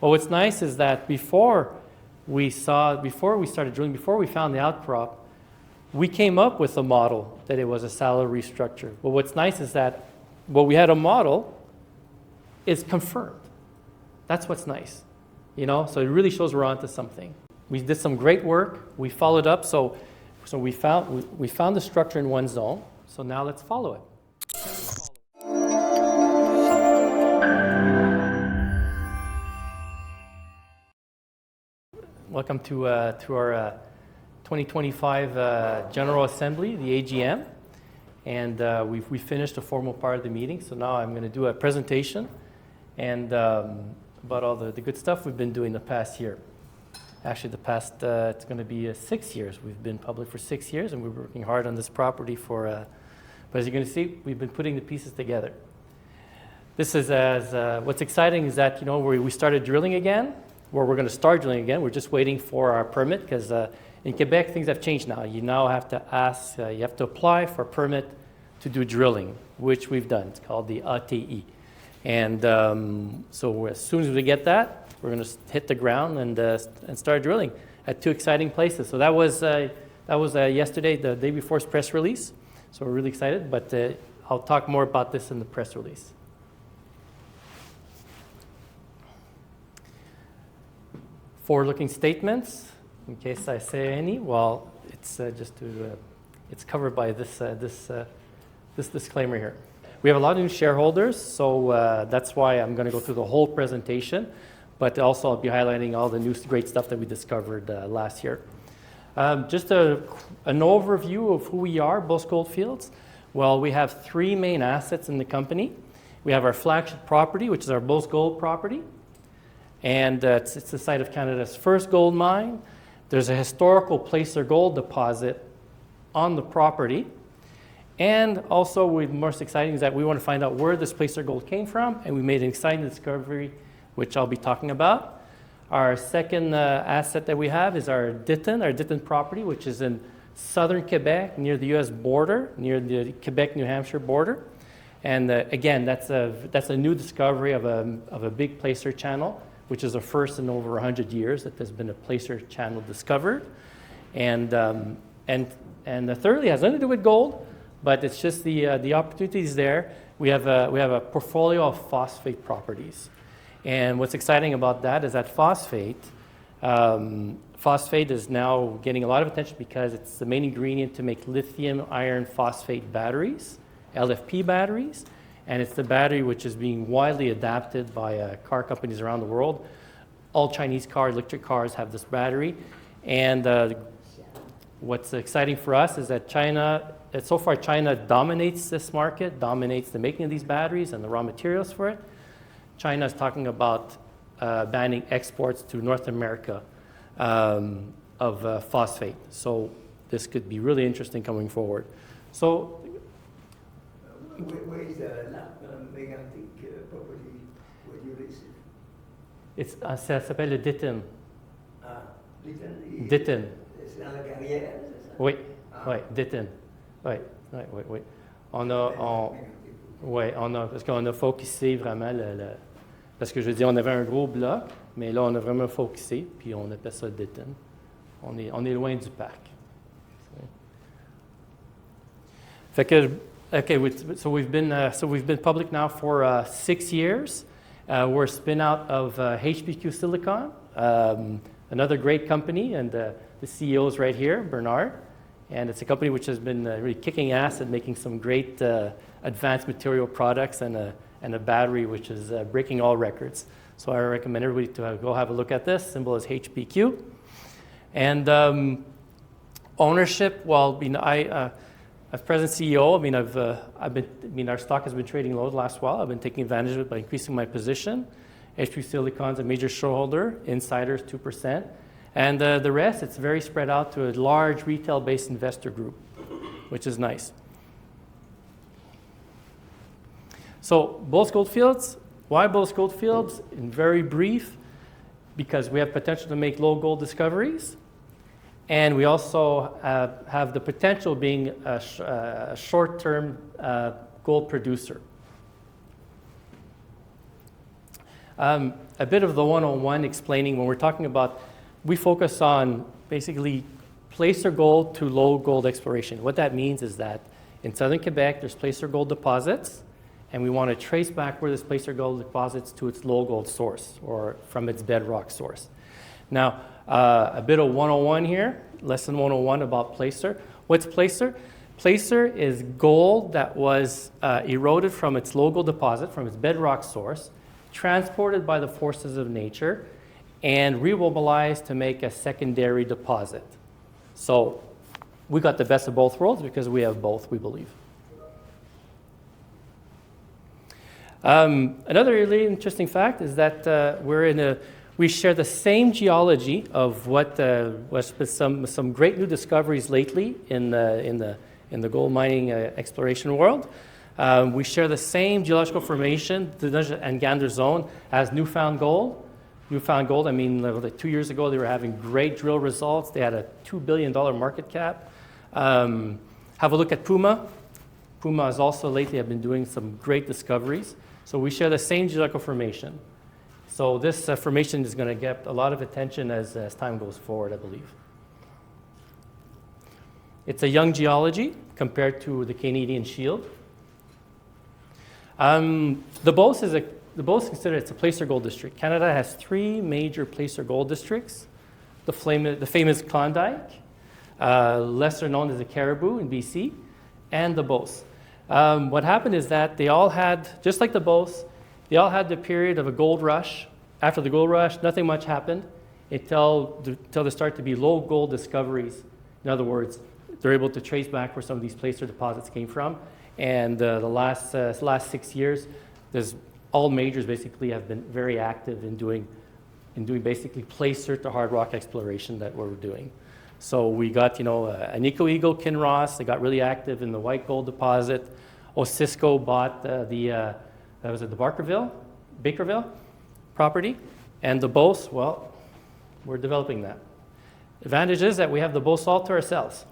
Well, what's nice is that before we started drilling, before we found the outcrop, we came up with a model that it was a salary structure. But what's nice is that what we had a model is confirmed. That's what's nice, So it really shows we're onto something. We did some great work. We followed up. So we found the structure in one zone. So now let's follow it. Welcome to our 2025 General Assembly, the AGM. And we finished the formal part of the meeting. So now I'm going to do a presentation and about all the good stuff we've been doing the past year. Actually, it's going to be 6 years. We've been public for 6 years, and we're working hard on this property but as you're going to see, we've been putting the pieces together. This is what's exciting is that, we started drilling again, we're going to start drilling again. We're just waiting for our permit because in Quebec, things have changed now. You now have to you have to apply for a permit to do drilling, which we've done. It's called the ATI. And so as soon as we get that, we're going to hit the ground and start drilling at 2 exciting places. So that was yesterday, the day before's press release. So we're really excited, but I'll talk more about this in the press release. Forward-looking statements, in case I say any. Well, it's it's covered by this disclaimer here. We have a lot of new shareholders, so that's why I'm going to go through the whole presentation, but also I'll be highlighting all the new great stuff that we discovered last year. Just an overview of who we are, Beauce Gold Fields. Well, we have 3 main assets in the company. We have our flagship property, which is our Beauce Gold property, and it's the site of Canada's first gold mine. There's a historical placer gold deposit on the property. And also, what's most exciting is that we want to find out where this placer gold came from, and we made an exciting discovery, which I'll be talking about. Our second asset that we have is our Ditton property, which is in southern Quebec, near the U.S. border, near the Quebec-New Hampshire border. And again, that's a new discovery of a big placer channel, which is the first in over 100 years that there's been a placer channel discovered. And thirdly, it has nothing to do with gold, but it's just the opportunities there. We have a portfolio of phosphate properties. And what's exciting about that is that phosphate is now getting a lot of attention because it's the main ingredient to make lithium iron phosphate batteries, LFP batteries, and it's the battery which is being widely adapted by car companies around the world. All Chinese electric cars have this battery. And what's exciting for us is that so far China dominates this market, dominates the making of these batteries and the raw materials for it. China is talking about banning exports to North America of phosphate. So this could be really interesting coming forward. So, where is the megantic property where you receive? Ça s'appelle le Ditton. Ah, Ditton. Ditton. C'est dans la carrière, c'est ça? Oui, oui, Ditton. Oui. Parce qu'on a focusé vraiment parce que je veux dire, on avait un gros bloc, mais là, on a vraiment focusé, puis on appelle ça Ditton. On est loin du parc. Fait que, okay, so we've been public now for 6 years. We're a spin-out of HPQ Silicon, another great company, and the CEO is right here, Bernard. And it's a company which has been really kicking ass at making some great advanced material products and a battery which is breaking all records. So I recommend everybody to go have a look at this. Symbol is HPQ. And ownership, well, as president CEO, our stock has been trading low the last while. I've been taking advantage of it by increasing my position. HPQ Silicon's a major shareholder, insiders 2%. And the rest, it's very spread out to a large retail-based investor group, which is nice. So Beauce Gold Fields, why Beauce Gold Fields? In very brief, because we have potential to make low gold discoveries, and we also have the potential of being a short-term gold producer. A bit of the 101 explaining when we're talking about, we focus on basically placer gold to low gold exploration. What that means is that in southern Quebec, there's placer gold deposits, and we want to trace back where this placer gold deposits to its low gold source or from its bedrock source. Now, a bit of 101 here, lesson 101 about placer. What's placer? Placer is gold that was eroded from its low gold deposit, from its bedrock source, transported by the forces of nature, and remobilized to make a secondary deposit. So we got the best of both worlds because we have both, we believe. Another really interesting fact is that we share the same geology of what was some great new discoveries lately in the gold mining exploration world. We share the same geological formation, the Nudge and Gander zone, as Newfound Gold. Newfound Gold, I mean, like 2 years ago, they were having great drill results. They had a $2 billion market cap. Have a look at Puma. Puma has also lately have been doing some great discoveries. So we share the same geological formation. So this formation is going to get a lot of attention as time goes forward, I believe. It's a young geology compared to the Canadian Shield. The Beauce is considered it's a placer gold district. Canada has 3 major placer gold districts. The famous Klondike, lesser known as the Caribou in BC, and the Beauce. What happened is that they all had, just like the Beauce, they all had the period of a gold rush. After the gold rush, nothing much happened until there started to be low gold discoveries. In other words, they're able to trace back where some of these placer deposits came from. And the last 6 years, all majors basically have been very active in doing basically placer to hard rock exploration that we're doing. So we got, Anico Eagle, Kinross, they got really active in the white gold deposit. Osisco bought the Bakerville property. And the Beauce, well, we're developing that. Advantage is that we have the Beauce all to ourselves.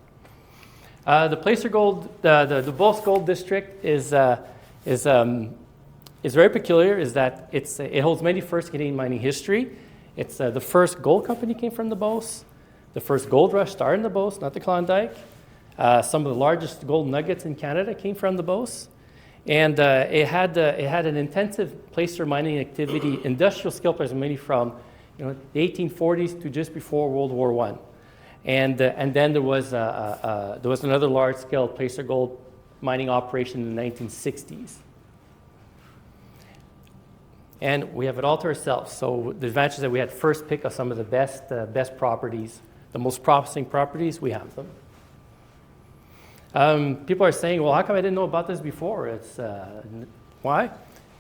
The placer gold, the Beauce Gold District is very peculiar. Is that it holds many first Canadian mining history. It's the first gold company came from the Beauce. The first gold rush started in the Beauce, not the Klondike. Some of the largest gold nuggets in Canada came from the Beauce. And it had an intensive placer mining activity, industrial scale placer mining from the 1840s to just before World War I. And then there was another large-scale placer gold mining operation in the 1960s. And we have it all to ourselves. So the advantage is that we had first pick of some of the best properties, the most promising properties. We have them. People are saying, well, how come I didn't know about this before? Why?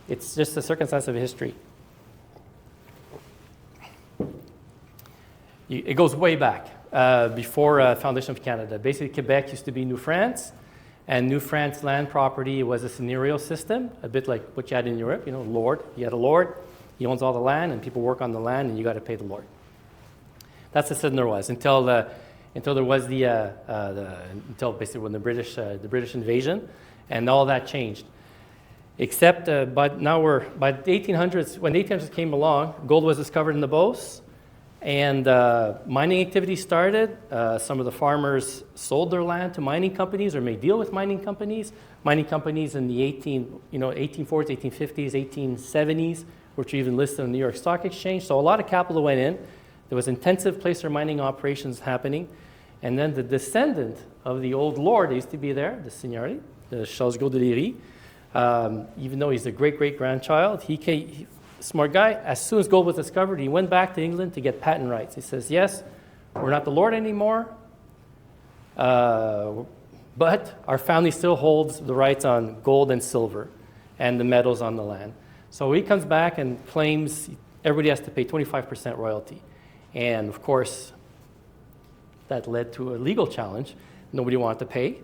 It's just a circumstance of history. It goes way back. Before Foundation of Canada. Basically, Quebec used to be New France, and New France land property was a seigneurial system, a bit like what you had in Europe. Lord. You had a lord, he owns all the land, and people work on the land, and you got to pay the lord. That's the system there was until there was until basically when the British invasion, and all that changed. Except, but now by the 1800s, when the 1800s came along, gold was discovered in the Beauce. And mining activity started. Some of the farmers sold their land to mining companies or made deal with mining companies. Mining companies in the 1840s, 1850s, 1870s, which were even listed on the New York Stock Exchange. So a lot of capital went in. There was intensive placer mining operations happening. And then the descendant of the old lord that used to be there, the seigneurie, the Charles de Léry, even though he's a great-great-grandchild, smart guy, as soon as gold was discovered, he went back to England to get patent rights. He says, yes, we're not the lord anymore, but our family still holds the rights on gold and silver and the metals on the land. So he comes back and claims everybody has to pay 25% royalty. And of course, that led to a legal challenge. Nobody wanted to pay.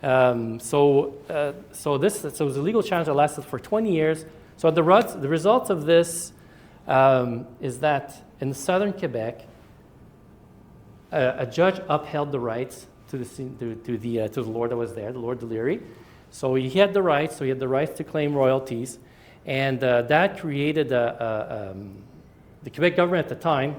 So it was a legal challenge that lasted for 20 years. So the results of this is that in southern Quebec, a judge upheld the rights to the lord that was there, the Lord de Léry. So he had the rights. So he had the rights to claim royalties, And that created the Quebec government at the time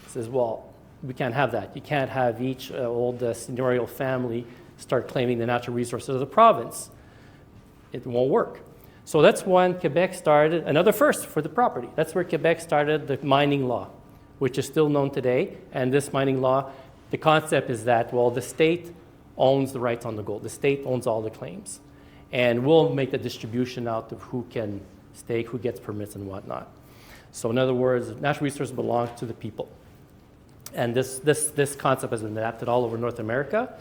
says, well, we can't have that. You can't have each old seigneurial family start claiming the natural resources of the province. It won't work. So that's when Quebec started, another first for the property. That's where Quebec started the mining law, which is still known today. And this mining law, the concept is that, well, the state owns the rights on the gold. The state owns all the claims. And we'll make the distribution out of who can stake, who gets permits and whatnot. So in other words, natural resources belong to the people. And this concept has been adapted all over North America.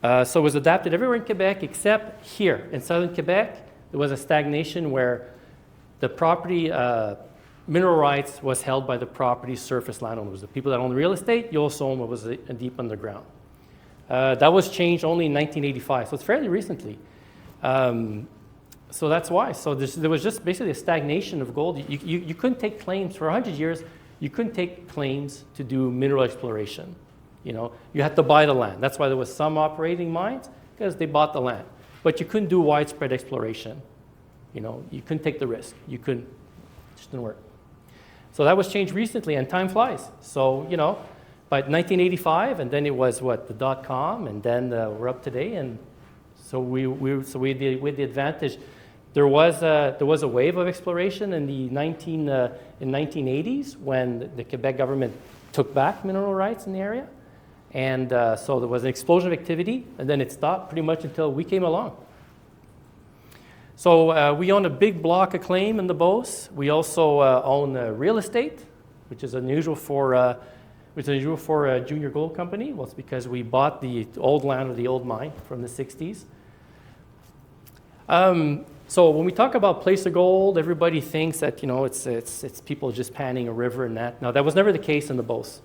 So it was adapted everywhere in Quebec except here. In southern Quebec, there was a stagnation where the property, mineral rights was held by the property surface landowners. The people that own the real estate, you also own what was deep underground. That was changed only in 1985, so it's fairly recently. So that's why. So there was just basically a stagnation of gold. You couldn't take claims for 100 years. You couldn't take claims to do mineral exploration. You know, you had to buy the land. That's why there was some operating mines, because they bought the land. But you couldn't do widespread exploration. You know, you couldn't take the risk. You couldn't, it just didn't work. So that was changed recently, and time flies. So, you know, by 1985, and then it was what, the .com, and then we're up today, and so we had the advantage. There was a wave of exploration in the 1980s when the Quebec government took back mineral rights in the area. And so there was an explosion of activity, and then it stopped pretty much until we came along. So we own a big block of claim in the Beauce. We also own real estate, which is unusual for a junior gold company. Well, it's because we bought the old land or the old mine from the 60s. So when we talk about placer gold, everybody thinks that, you know, it's people just panning a river and that. No, that was never the case in the Beauce.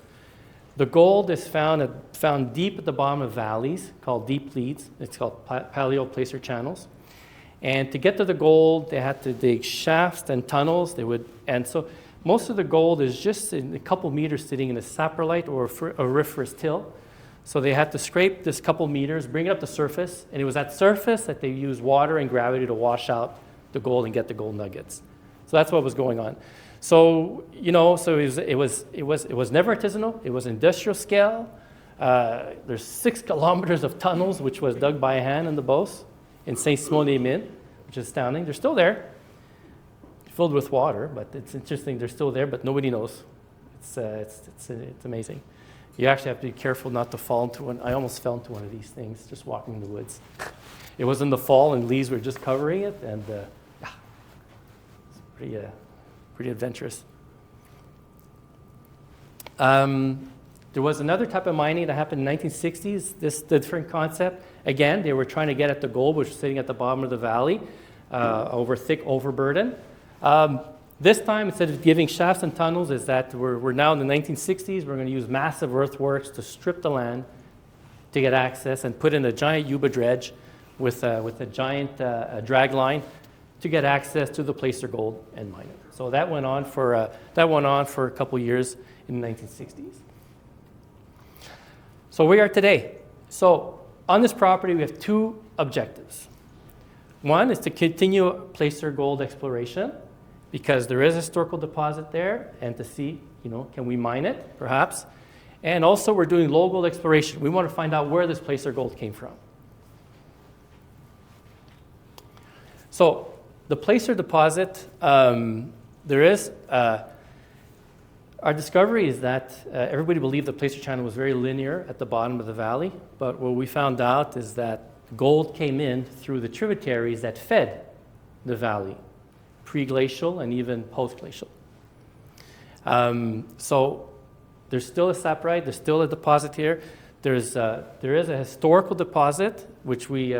The gold is found deep at the bottom of valleys called deep leads. It's called paleo-placer channels. And to get to the gold, they had to dig shafts and tunnels. And so most of the gold is just in a couple meters sitting in a saprolite or auriferous till. So they had to scrape this couple meters, bring it up to surface, and it was at surface that they used water and gravity to wash out the gold and get the gold nuggets. So that's what was going on. So, you know, so it was never artisanal. It was industrial scale. There's 6 kilometers of tunnels, which was dug by hand in the Beauce, in Saint-Simon-des-Mines, which is astounding. They're still there, filled with water, but it's interesting. They're still there, but nobody knows. It's amazing. You actually have to be careful not to fall into one. I almost fell into one of these things just walking in the woods. It was in the fall, and leaves were just covering it, and it's pretty adventurous. There was another type of mining that happened in the 1960s, this different concept. Again, they were trying to get at the gold, which was sitting at the bottom of the valley over thick overburden. This time, instead of giving shafts and tunnels, is that we're now in the 1960s. We're going to use massive earthworks to strip the land to get access and put in a giant Yuba dredge with a giant drag line to get access to the placer gold and mine it. So that went on for a couple years in the 1960s. So we are today. So on this property, we have 2 objectives. One is to continue placer gold exploration, because there is a historical deposit there, and to see, you know, can we mine it, perhaps? And also we're doing low gold exploration. We want to find out where this placer gold came from. So the placer deposit, there is, our discovery is that everybody believed the placer channel was very linear at the bottom of the valley, but what we found out is that gold came in through the tributaries that fed the valley, pre-glacial and even post-glacial. So there's still a saprolite, there's still a deposit here. There is a historical deposit, which we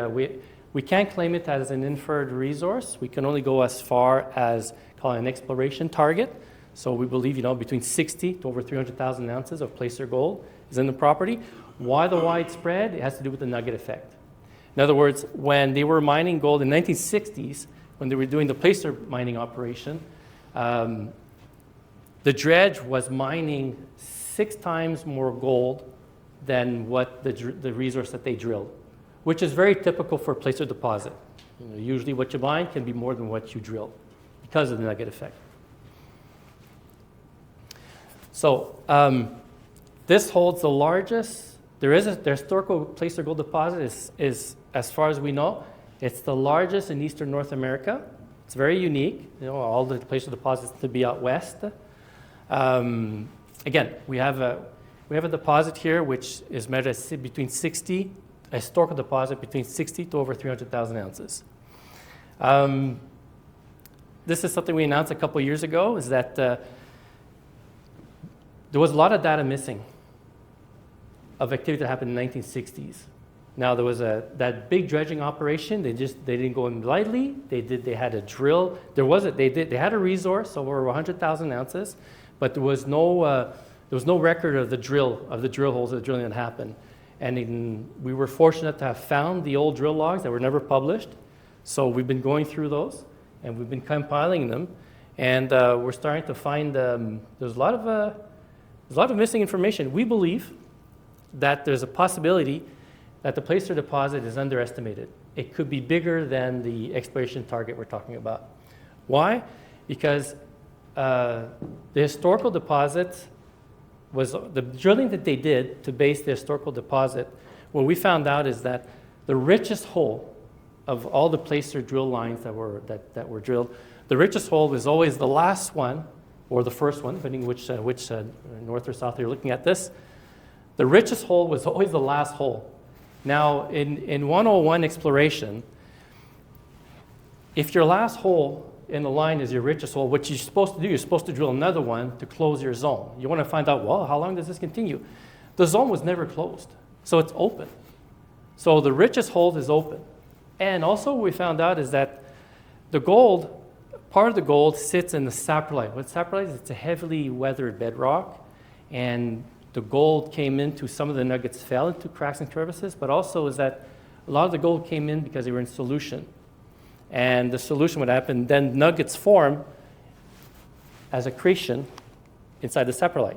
can't claim it as an inferred resource. We can only go as far as call it an exploration target. So we believe, you know, between 60 to over 300,000 ounces of placer gold is in the property. Why the widespread? It has to do with the nugget effect. In other words, when they were mining gold in the 1960s, when they were doing the placer mining operation, the dredge was mining 6 times more gold than what the resource that they drilled, which is very typical for a placer deposit. Usually what you mine can be more than what you drill because of the nugget effect. So this holds the largest. The historical placer gold deposit is, as far as we know, it's the largest in eastern North America. It's very unique. All the placer deposits to be out west. Again, we have a deposit here which is measured at between 60, a historical deposit between 60 to over 300,000 ounces. This is something we announced a couple years ago, is that there was a lot of data missing of activity that happened in the 1960s. Now there was that big dredging operation. They didn't go in lightly. They had a drill. They had a resource over 100,000 ounces, but there was no record of the drill holes, of the drilling that happened. And we were fortunate to have found the old drill logs that were never published. So we've been going through those, and we've been compiling them, and we're starting to find there's a lot of missing information. We believe that there's a possibility that the placer deposit is underestimated. It could be bigger than the exploration target we're talking about. Why? Because the historical deposit was the drilling that they did to base the historical deposit. What we found out is that the richest hole of all the placer drill lines that were drilled, the richest hole was always the last one or the first one, depending which north or south you're looking at this. The richest hole was always the last hole. Now, in 101 exploration, if your last hole in the line is your richest hole, what you're supposed to do, you're supposed to drill another one to close your zone. You want to find out, well, how long does this continue? The zone was never closed, so it's open. So the richest hole is open. And also what we found out is that the gold, part of the gold sits in the saprolite. What saprolite is, it's a heavily weathered bedrock, and the gold came into, some of the nuggets fell into cracks and crevices, but also is that a lot of the gold came in because they were in solution. And the solution would happen, then nuggets form as accretion inside the saprolite.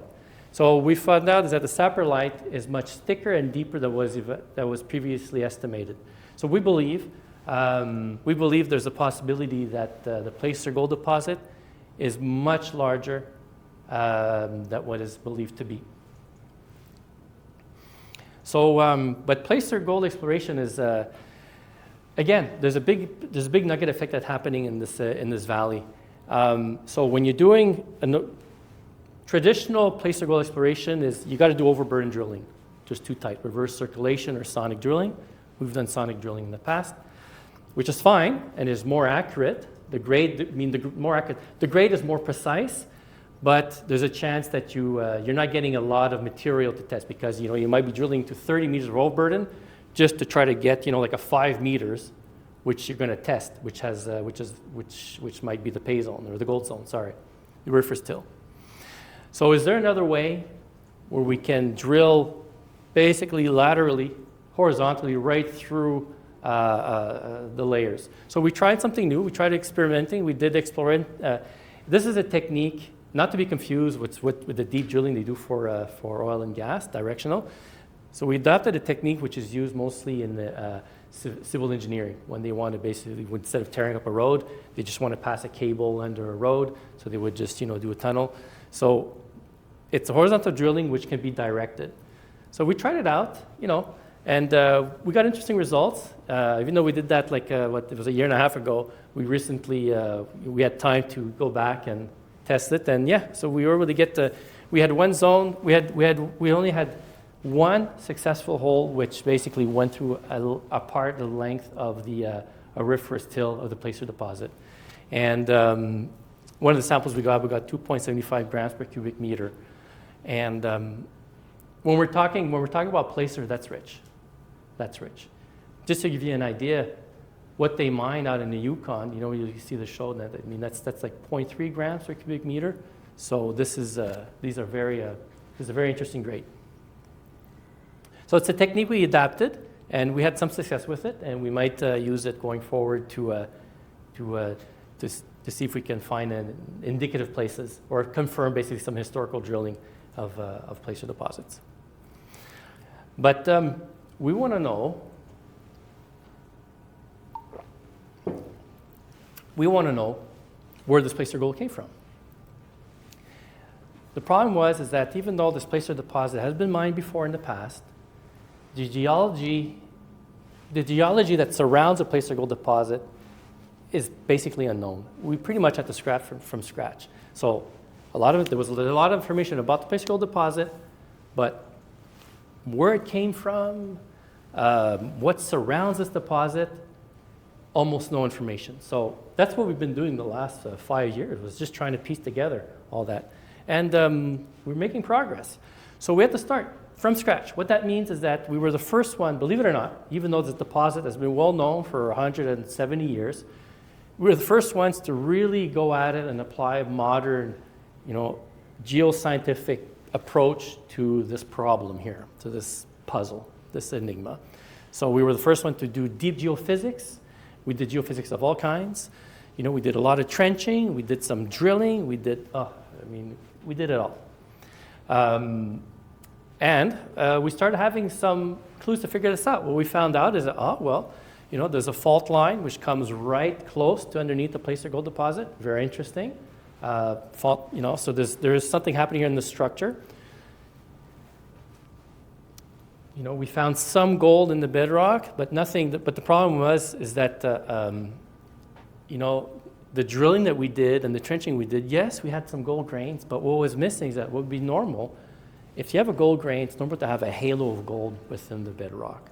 So what we found out is that the saprolite is much thicker and deeper than was previously estimated. So we believe there's a possibility that the placer gold deposit is much larger than what is believed to be. So, but placer gold exploration is, again, there's a big nugget effect that's happening in this valley. So when you're doing traditional placer gold exploration, is you got to do overburden drilling. There's two types: reverse circulation or sonic drilling. We've done sonic drilling in the past, which is fine and is more accurate. The grade is more precise, but there's a chance that you're not getting a lot of material to test, because you might be drilling to 30 meters of overburden just to try to get like a 5 meters, which you're going to test, which might be the pay zone or the gold zone. Sorry, the reference till. So is there another way where we can drill basically laterally, horizontally, right through the layers? So we tried something new. We tried experimenting. We did explore. This is a technique not to be confused with the deep drilling they do for oil and gas, directional. So we adopted a technique which is used mostly in the civil engineering, when they want to basically, instead of tearing up a road, they just want to pass a cable under a road. So they would just do a tunnel. So it's a horizontal drilling which can be directed. So we tried it out, and we got interesting results. Even though we did that it was a year and a half ago, we recently we had time to go back and test it, and so we were able to get we had one zone. We only had one successful hole, which basically went through a part of the length of the auriferous till of the placer deposit, and one of the samples we got 2.75 grams per cubic meter, and when we're talking about placer, that's rich. That's rich. Just to give you an idea, what they mine out in the Yukon, you see the show that, that's like 0.3 grams per cubic meter. So this is a very interesting grade. So it's a technique we adapted, and we had some success with it, and we might use it going forward to see if we can find indicative places or confirm basically some historical drilling of placer deposits. But we want to know we want to know where this placer gold came from. The problem is that even though this placer deposit has been mined before in the past, the geology that surrounds a placer gold deposit is basically unknown. We pretty much had to scratch from scratch. So there was a lot of information about the placer gold deposit, but where it came from, what surrounds this deposit, almost no information. So that's what we've been doing the last 5 years, was just trying to piece together all that. And we're making progress. So we had to start from scratch. What that means is that we were the first one, believe it or not, even though this deposit has been well known for 170 years, we were the first ones to really go at it and apply a modern, geoscientific approach to this problem here, to this puzzle, this enigma. So we were the first one to do deep geophysics. We did geophysics of all kinds. We did a lot of trenching. We did some drilling. We did it all. And we started having some clues to figure this out. What we found out is that, there's a fault line which comes right close to underneath the placer gold deposit. Very interesting. So there is something happening here in the structure. We found some gold in the bedrock, but nothing. But the problem is that the drilling that we did and the trenching we did, yes, we had some gold grains, but what was missing is that what would be normal, if you have a gold grain, it's normal to have a halo of gold within the bedrock,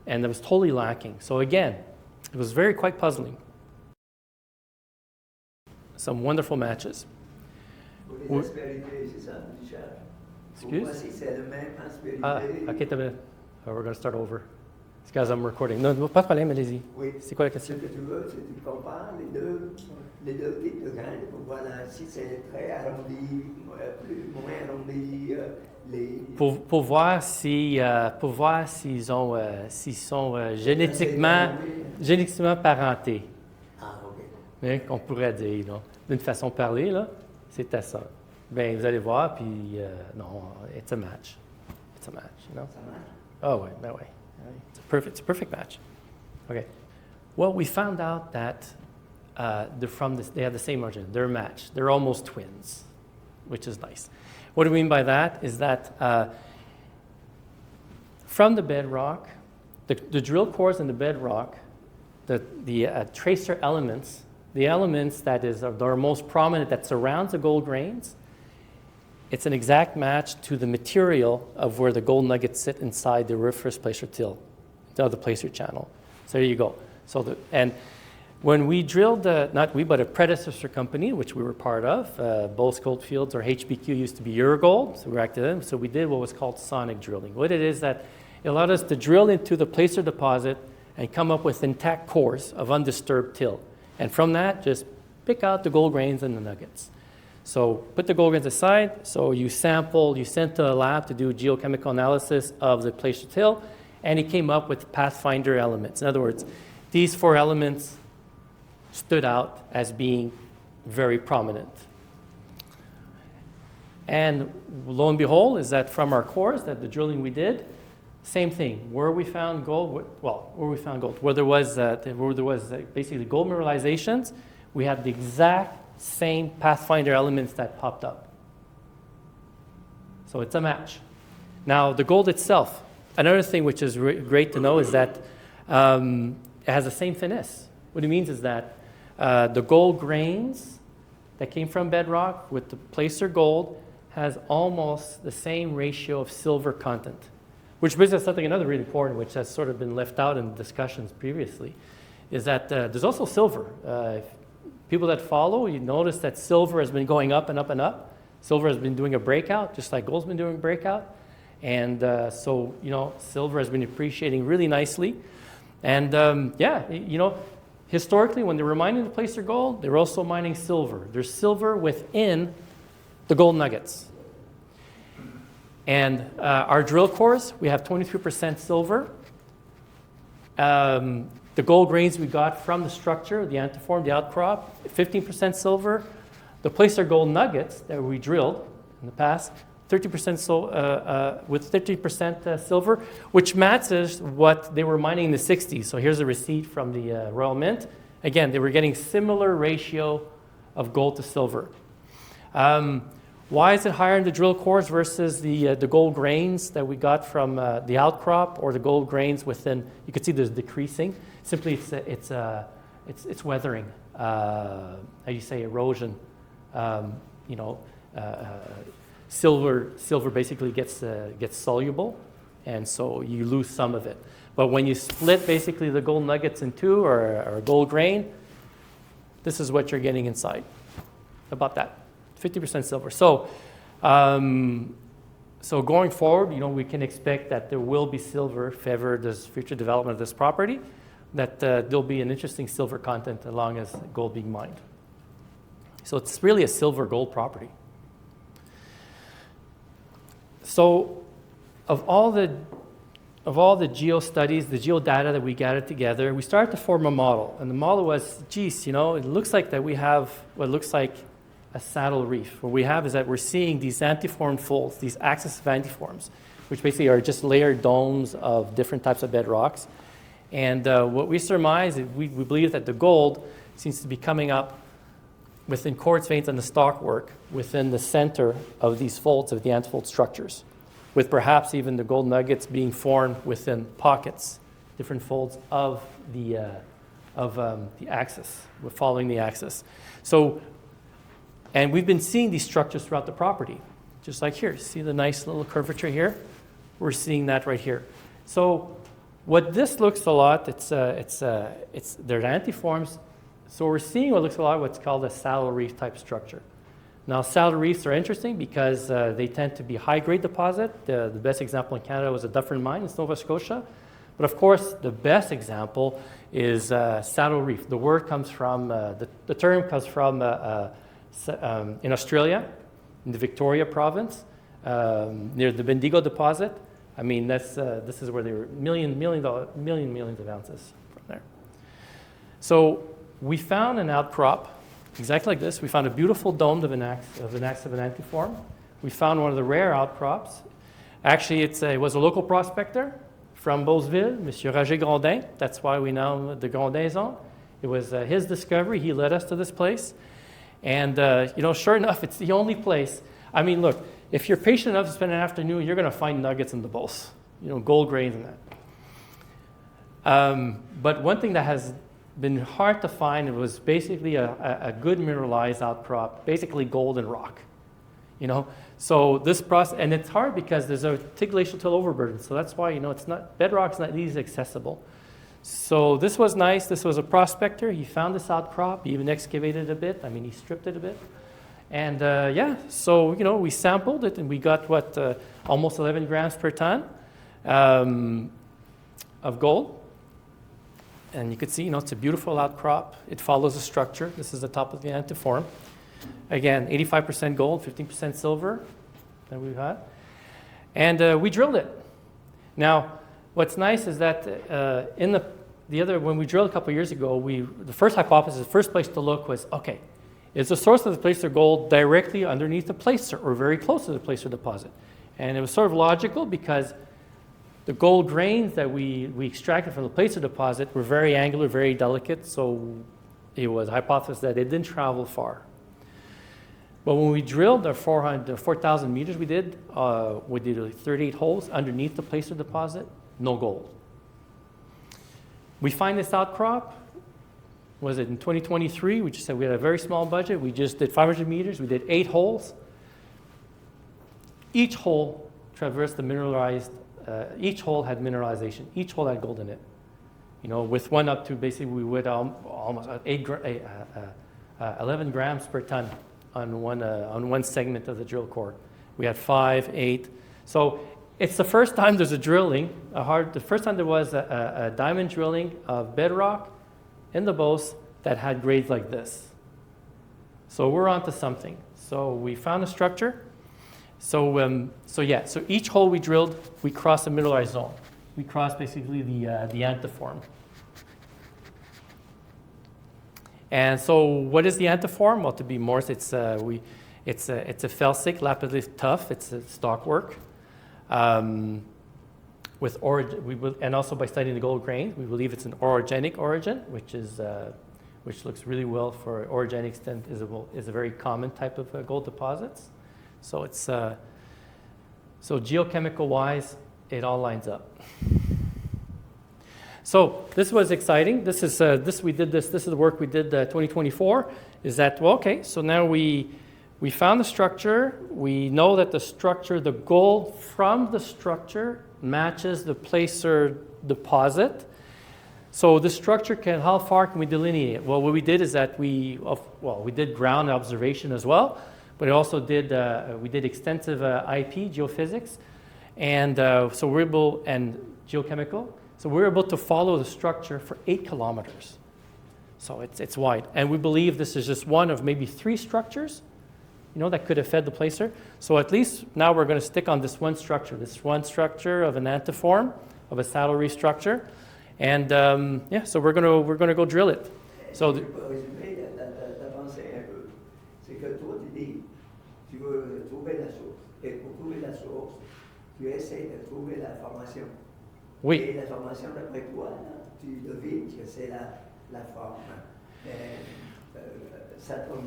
and that was totally lacking. So again, it was quite puzzling. Some wonderful matches. Excuse? OK, t'as bien. We're going to start over. It's because I'm recording. Non, pas de problème, allez-y. Oui. C'est quoi la question? Ce que tu veux, c'est que tu compares les deux types de graines pour voir si c'est très arrondi, moins arrondi. Pour voir s'ils sont génétiquement parentés. Ah, OK. Hein, qu'on pourrait dire, d'une façon parlée, là, c'était ça. Ben, vous allez voir, puis non, it's a match. It's a match, Ça marche? Oh, oui, ben oui. It's a perfect match. Okay. Well, we found out that they have the same origin. They're a match. They're almost twins, which is nice. What do we mean by that is that from the bedrock, the drill cores in the bedrock, the tracer elements, the elements that are most prominent that surrounds the gold grains, it's an exact match to the material of where the gold nuggets sit inside the auriferous placer till, the placer channel. So there you go. And when we drilled, not we, but a predecessor company, which we were part of, Beauce Gold Fields, or HBQ used to be Eurogold, so we were active in. So we did what was called sonic drilling. What it is that it allowed us to drill into the placer deposit and come up with intact cores of undisturbed till. And from that, just pick out the gold grains and the nuggets. So put the gold grains aside. So you sent to a lab to do geochemical analysis of the placer till, and he came up with pathfinder elements. In other words, these 4 elements stood out as being very prominent. And lo and behold, is that from our cores, that the drilling we did, same thing. Where we found gold, where there was basically gold mineralizations, we had the exact same pathfinder elements that popped up. So it's a match. Now, the gold itself, another thing which is great to know is that it has the same finesse. What it means is that the gold grains that came from bedrock with the placer gold has almost the same ratio of silver content, which brings us something another really important, which has sort of been left out in discussions previously, is that there's also silver. People that follow, you notice that silver has been going up and up and up. Silver has been doing a breakout, just like gold's been doing a breakout. And silver has been appreciating really nicely. And historically, when they were mining the placer gold, they were also mining silver. There's silver within the gold nuggets. And our drill cores, we have 23% silver. The gold grains we got from the structure, the antiform, the outcrop, 15% silver. The placer gold nuggets that we drilled in the past, 30% with 50% silver, which matches what they were mining in the 60s. So here's a receipt from the Royal Mint, Again, they were getting similar ratio of gold to silver. Why is it higher in the drill cores versus the gold grains that we got from the outcrop, or the gold grains within? You can see there's decreasing. Simply, it's weathering. How do you say, erosion? Silver basically gets soluble, and so you lose some of it. But when you split basically the gold nuggets in two, or a gold grain, this is what you're getting inside. About that. 50% silver. So going forward, we can expect that there will be silver if ever there's future development of this property, that there'll be an interesting silver content along as gold being mined. So it's really a silver gold property. So of all the geo studies, the geo data that we gathered together, we started to form a model. And the model was, geez, it looks like that we have what looks like a saddle reef. What we have is that we're seeing these antiform folds, these axes of antiforms, which basically are just layered domes of different types of bedrocks. And what we surmise is we believe that the gold seems to be coming up within quartz veins and the stockwork within the center of these folds of the antifold structures, with perhaps even the gold nuggets being formed within pockets, different folds of the axis, following the axis. And we've been seeing these structures throughout the property, just like here. See the nice little curvature here? We're seeing that right here. So what this looks a lot, they're antiforms. So we're seeing what looks a lot what's called a saddle reef type structure. Now, saddle reefs are interesting because they tend to be high-grade deposit. The best example in Canada was a Dufferin mine in Nova Scotia. But of course, the best example is saddle reef. The word comes from, the term comes from in Australia, in the Victoria province, near the Bendigo deposit. I mean, this is where they were millions of ounces from there. So we found an outcrop exactly like this. We found a beautiful dome of an axe of an antiform. We found one of the rare outcrops. Actually, it was a local prospector from Beauceville, Monsieur Roger Grondin. That's why we know the Grondin zone. It was his discovery. He led us to this place. And, sure enough, it's the only place. I mean, look, if you're patient enough to spend an afternoon, you're going to find nuggets in the Beauce, gold grains and that. But one thing that has been hard to find, it was basically a good mineralized outcrop, basically gold and rock. So this process, and it's hard because there's a glacial till overburden. So that's why, bedrock's not easily accessible. So this was nice. This was a prospector. He found this outcrop. He even excavated a bit. I mean, he stripped it a bit. And so, we sampled it and we got almost 11 grams per ton of gold. And you could see, it's a beautiful outcrop. It follows a structure. This is the top of the antiform. Again, 85% gold, 15% silver that we've had. And we drilled it. Now, what's nice is that when we drilled a couple of years ago, the first hypothesis, the first place to look was, okay, is the source of the placer gold directly underneath the placer or very close to the placer deposit? And it was sort of logical because the gold grains that we extracted from the placer deposit were very angular, very delicate, so it was a hypothesis that it didn't travel far. But when we drilled the 4,000 meters we did 38 holes underneath the placer deposit, no gold. We find this outcrop, was it in 2023? We just said we had a very small budget. We just did 500 meters. We did 8 holes. Each hole traversed the mineralized, each hole had mineralization. Each hole had gold in it. With one up to basically we would almost 11 grams per ton on one segment of the drill core. We had 5, 8. So it's the first time there's the first time there was a diamond drilling of bedrock in the Beauce that had grades like this. So we're onto something. So we found a structure. So each hole we drilled, we crossed a mineralized zone. We crossed basically the antiform. And so what is the antiform? Well, to be more, it's a felsic, lapidolite tuff. It's a stockwork. With origin, and also by studying the gold grain, we believe it's an orogenic origin, which is which looks really well for orogenic extent, is a very common type of gold deposits. So it's so geochemical wise, it all lines up. So this was exciting. This is the work we did 2024. Is that well? Okay, so now we found the structure. We know that the gold from the structure matches the placer deposit. So the structure how far can we delineate it? Well, what we did is that we did ground observation as well, but we did extensive IP geophysics, and geochemical. So we're able to follow the structure for 8 kilometers. So it's wide, and we believe this is just one of maybe 3 structures, that could have fed the placer. So at least now we're going to stick on this one structure of an antiform, of a saddle reef structure, and so we're going to go drill it. So pour résumer la pensée un peu, c'est que toi tu veux trouver la source, et pour trouver la source, tu essaies de trouver la formation. oui, Et la formation d'après toi, là, tu devines que c'est la forme. Ça tombe,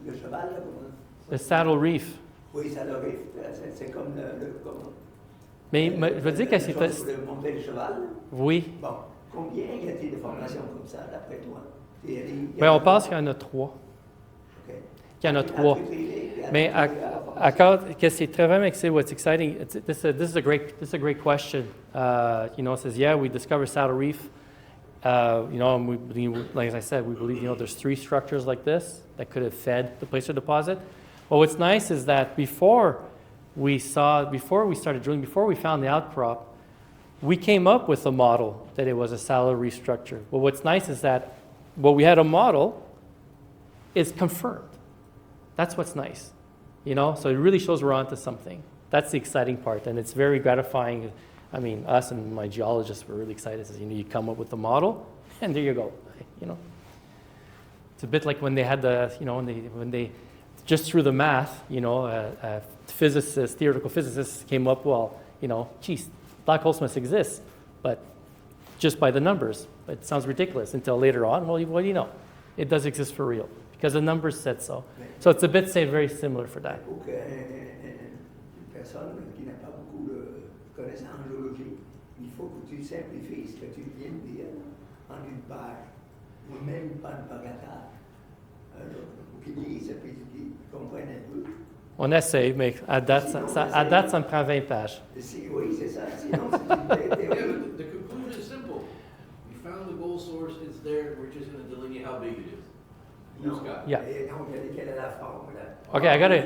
le cheval, là, comment? the saddle reef. Oui, ça le riff, c'est comme comment? Mais je veux dire que c'est Pour monter le cheval. oui. Bon, combien y a-t-il de formations comme ça, d'après toi? Ben, on pense qu'il y en a 3. Okay. Il y en a 3. Mais c'est très vraiment what's exciting. This is a great question. It says, yeah, we discovered saddle reef. And like I said, we believe there's 3 structures like this that could have fed the placer deposit. Well, what's nice is that before we started drilling, before we found the outcrop, we came up with a model that it was a saddle reef structure. Well, what's nice is that what we had a model is confirmed. That's what's nice, So it really shows we're onto something. That's the exciting part, and it's very gratifying. I mean, us and my geologists were really excited. You come up with a model, and there you go. It's a bit like when they had when they just through the math, theoretical physicists came up. Well, black holes must exist, but just by the numbers. It sounds ridiculous until later on. Well, what do you know? It does exist for real because the numbers said so. So it's a bit very similar for that. Pour qu'une personne qui n'a pas beaucoup de connaissances en géologie, il faut que tu simplifies ce que tu viens de dire en une page, ou même pas une page à table. Alors, pour qu'ils lisent et puis qu'ils comprennent un peu. On essaye, mais à date, ça me prend 20 pages. Oui, c'est ça. Sinon, c'est The conclusion is simple. We found the gold source, it's there, we're just going to delineate how big it is. non. Yeah. Et donc, quelle est la forme, là? Okay, I got it.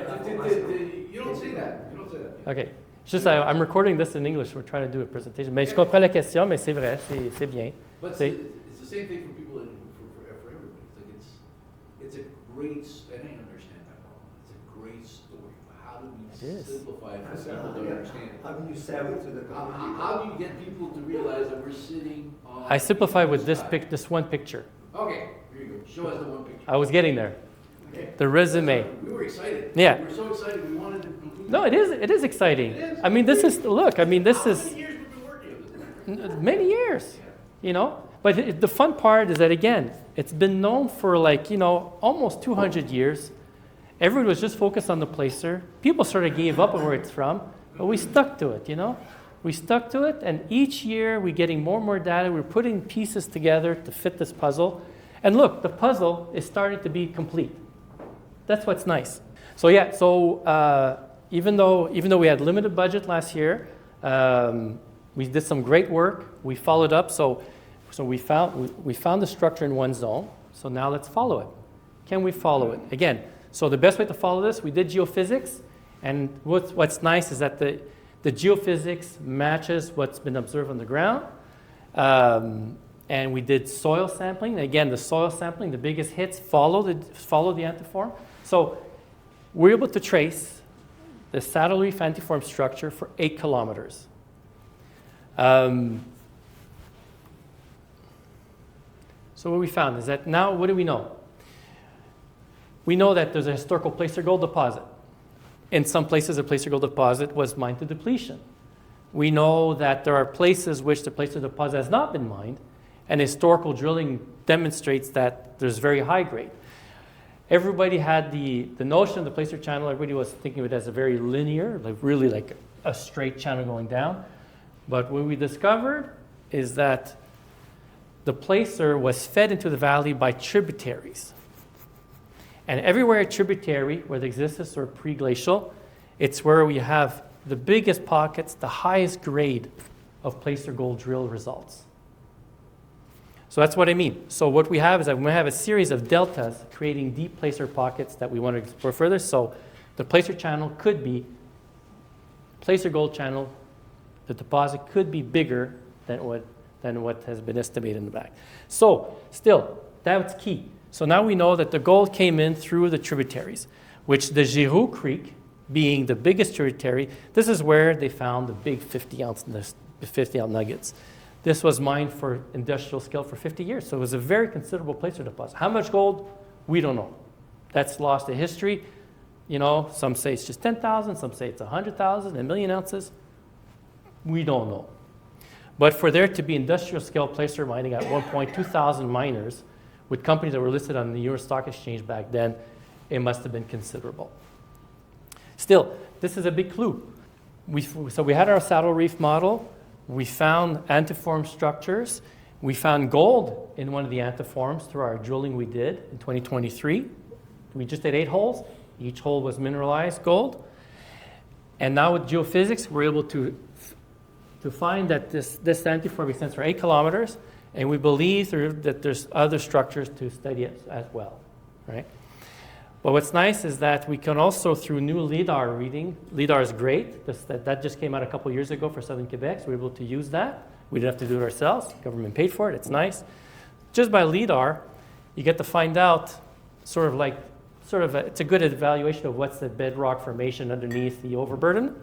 You don't say that. You don't say that. Okay. Just I'm recording this in English. We're trying to do a presentation. Mais je comprends la question, mais c'est vrai, c'est bien. But it's the same thing for people, for everybody. It's a great, and I understand that problem. It's a great story. How do we simplify it for people to understand? How do you sell it to the community? How do you get people to realize that we're sitting on... I simplify with this one picture. Okay, here you go. Show us the one picture. I was getting there. Okay. The resume. We were excited. Yeah. We were so excited we wanted to conclude. No, it is exciting. It is. I mean, this is, look, I mean, this How is many years we've been working on this? many years, But the fun part is that, again, it's been known for almost 200 years. Everyone was just focused on the placer. People sort of gave up on where it's from, but we stuck to it, We stuck to it, and each year we're getting more and more data. We're putting pieces together to fit this puzzle. And look, the puzzle is starting to be complete. That's what's nice. So yeah, even though we had limited budget last year, we did some great work. We followed up. So we found the structure in one zone. So now let's follow it. Can we follow it? Again, so the best way to follow this, we did geophysics. And what's nice is that the geophysics matches what's been observed on the ground. And we did soil sampling. Again, the soil sampling, the biggest hits follow the antiform. So we're able to trace the saddle reef antiform structure for 8 kilometers. So what we found is that now, what do we know? We know that there's a historical placer gold deposit. In some places, the placer gold deposit was mined to depletion. We know that there are places which the placer deposit has not been mined, And historical drilling demonstrates that there's very high grade. Everybody had the notion of the placer channel, everybody was thinking of it as a very linear, like really like a straight channel going down. But what we discovered is that the placer was fed into the valley by tributaries. And everywhere a tributary, whether exists or pre-glacial, it's where we have the biggest pockets, the highest grade of placer gold drill results. So that's what I mean. So what we have is that we have a series of deltas creating deep placer pockets that we want to explore further. So the placer channel could be, placer gold channel, the deposit could be bigger than what has been estimated in the back. So still, that's key. So now we know that the gold came in through the tributaries, which the Giroux Creek, being the biggest tributary, this is where they found the big 50-ounce nuggets. This was mined for industrial scale for 50 years, so it was a very considerable placer deposit. How much gold? We don't know. That's lost to history. You know, some say it's just 10,000, some say it's 100,000, 1,000,000 ounces. We don't know. But for there to be industrial scale placer mining at one point, 2,000 miners with companies that were listed on the New York Stock Exchange back then, it must have been considerable. Still, this is a big clue. So we had our saddle reef model. We found antiform structures. We found gold in one of the antiforms through our drilling we did in 2023. We just did 8 holes. Each hole was mineralized gold. And now with geophysics, we're able to find that this antiform extends for 8 kilometers, and we believe that there's other structures to study as well, right? But what's nice is that we can also, through new LIDAR reading, LIDAR is great. That just came out a couple years ago for Southern Quebec, so we're able to use that. We didn't have to do it ourselves. The government paid for it. It's nice. Just by LIDAR, you get to find out it's a good evaluation of what's the bedrock formation underneath the overburden.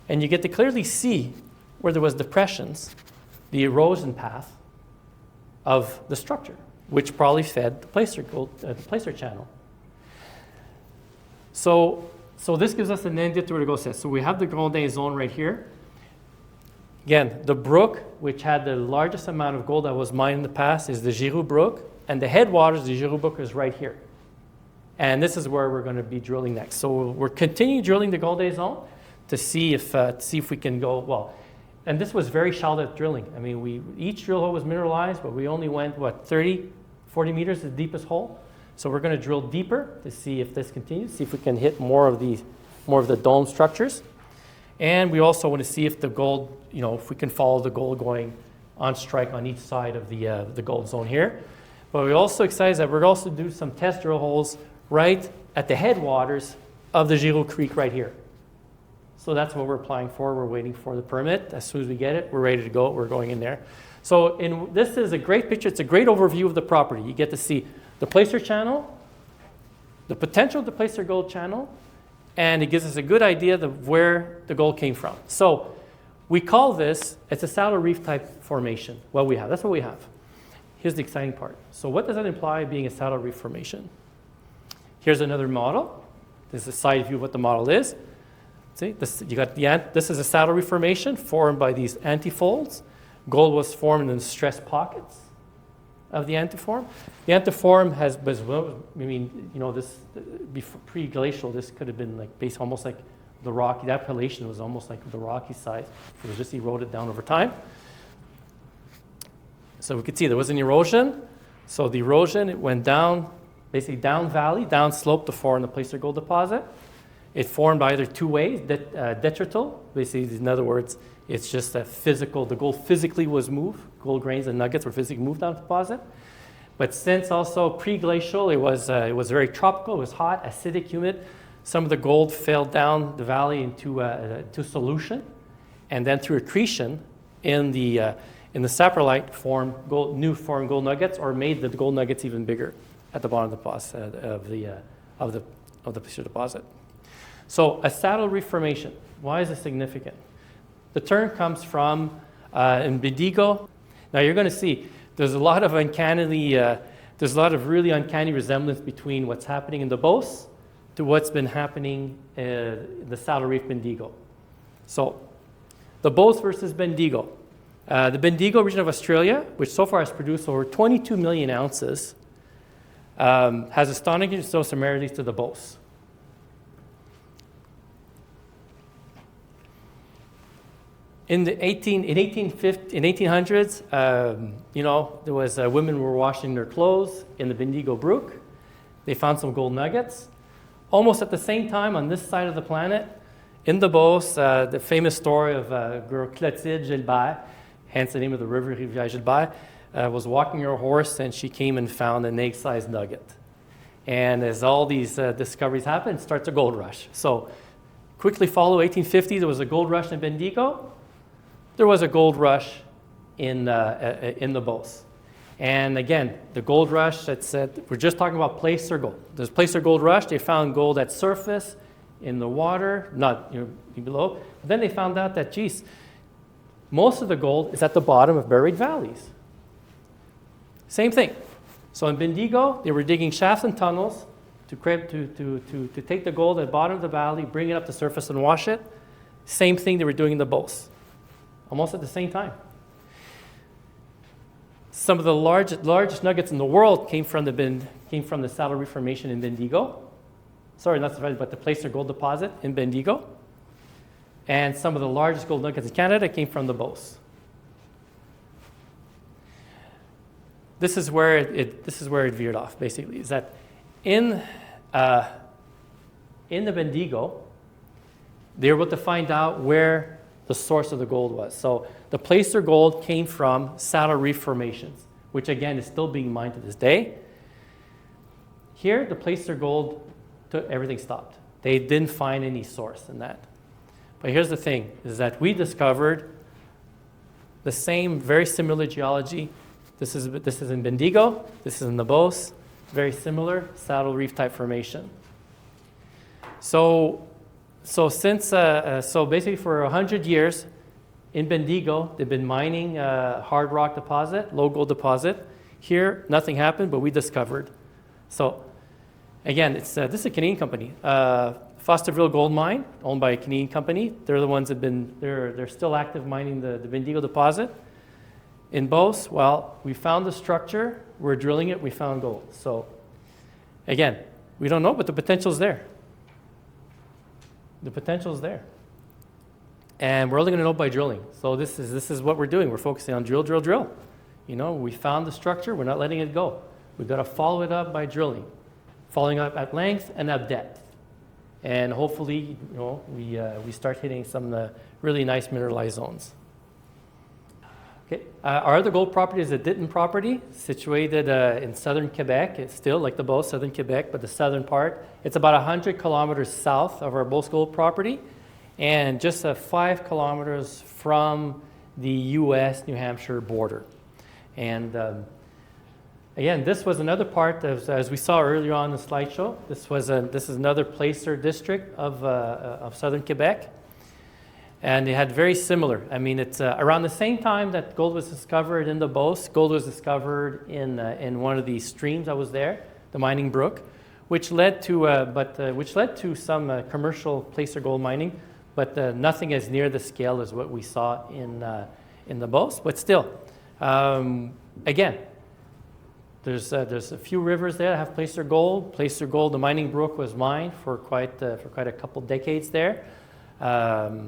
And you get to clearly see where there was depressions, the erosion path of the structure, which probably fed the placer channel. So this gives us an idea to where to go. So we have the Golden Zone right here. Again, the brook, which had the largest amount of gold that was mined in the past, is the Giroux Brook, and the headwaters of the Giroux Brook is right here. And this is where we're going to be drilling next. So we're continuing drilling the Golden Zone to see if we can go well. And this was very shallow drilling. I mean, each drill hole was mineralized, but we only went 30, 40 meters, the deepest hole. So we're going to drill deeper to see if this continues, see if we can hit more of the dome structures. And we also want to see if the gold, if we can follow the gold going on strike on each side of the gold zone here. But we're also excited that we're also do some test drill holes right at the headwaters of the Giroux Creek right here. So that's what we're applying for. We're waiting for the permit. As soon as we get it, we're ready to go. We're going in there. So this is a great picture. It's a great overview of the property. You get to see the placer channel, the potential of the placer gold channel, and it gives us a good idea of where the gold came from. So we call this, it's a saddle reef type formation. That's what we have. Here's the exciting part. So what does that imply being a saddle reef formation? Here's another model. This is a side view of what the model is. See, this is a saddle reef formation formed by these antifolds. Gold was formed in the stress pockets of the antiform. The antiform this before pre-glacial, this could have been almost like the rocky. That appellation was almost like the rocky side. It was just eroded down over time. So we could see there was an erosion. So the erosion, it went down, basically down valley, down slope to form the placer gold deposit. It formed by either two ways, detrital, basically, in other words, it's just a physical, the gold physically was moved, gold grains and nuggets were physically moved down the deposit. But since also pre-glacial, it was very tropical, it was hot, acidic, humid, some of the gold fell down the valley into solution, and then through accretion in the saprolite formed new formed gold nuggets, or made the gold nuggets even bigger at the bottom of the deposit, of the placer deposit. So a saddle reef formation, why is it significant? The term comes from in Bendigo. Now you're going to see there's a lot of really uncanny resemblance between what's happening in the Beauce to what's been happening in the saddle reef Bendigo. So the Beauce versus Bendigo. The Bendigo region of Australia, which so far has produced over 22 million ounces, has astonishing similarities to the Beauce. In the 1800s, there was women were washing their clothes in the Bendigo Brook. They found some gold nuggets. Almost at the same time, on this side of the planet, in the Beauce, the famous story of girl Clotilde Gilbert, hence the name of the river Rivière Gilbert, was walking her horse and she came and found an egg-sized nugget. And as all these discoveries happen, it starts a gold rush. So quickly follow 1850, there was a gold rush in Bendigo. There was a gold rush in the Beauce. And again, the gold rush, we're just talking about placer gold. There's placer gold rush. They found gold at surface, in the water, not below. But then they found out that, geez, most of the gold is at the bottom of buried valleys. Same thing. So in Bendigo, they were digging shafts and tunnels to take the gold at the bottom of the valley, bring it up to surface and wash it. Same thing they were doing in the Beauce, almost at the same time. Some of the largest nuggets in the world came from the Saddle Reef Formation in Bendigo. Sorry, not the but the Placer Gold Deposit in Bendigo. And some of the largest gold nuggets in Canada came from the Beauce. This is where it veered off, basically, is that in the Bendigo, they were able to find out where the source of the gold was. So the placer gold came from Saddle Reef formations, which again is still being mined to this day. Here, the placer gold, everything stopped. They didn't find any source in that. But here's the thing, is that we discovered the same, very similar geology. This is in Bendigo, this is in the Beauce, very similar Saddle Reef type formation. So basically for 100 years in Bendigo, they've been mining hard rock deposit, low gold deposit. Here, nothing happened, but we discovered. So again, this is a Canadian company. Fosterville Gold Mine, owned by a Canadian company. They're the ones that they're still active mining the Bendigo deposit. In Beauce, well, we found the structure, we're drilling it, we found gold. So again, we don't know, but the potential's there. The potential's there. And we're only going to know by drilling. So this is what we're doing. We're focusing on drill, drill, drill. We found the structure, we're not letting it go. We've got to follow it up by drilling. Following up at length and at depth. And hopefully, we start hitting some really nice mineralized zones. Okay. Our other gold property is the Ditton property, situated in southern Quebec. It's still like the Beauce, southern Quebec, but the southern part. It's about 100 kilometers south of our Beauce gold property, and just 5 kilometers from the U.S.-New Hampshire border. And again, this was another part of, as we saw earlier on in the slideshow. This is another placer district of southern Quebec. And they had very similar. I mean, it's around the same time that gold was discovered in the Beauce. Gold was discovered in one of these streams that was there, the mining brook, which led to some commercial placer gold mining, but nothing as near the scale as what we saw in the Beauce. But still, again, there's a few rivers there that have placer gold. Placer gold, the mining brook was mined for quite a couple decades there. But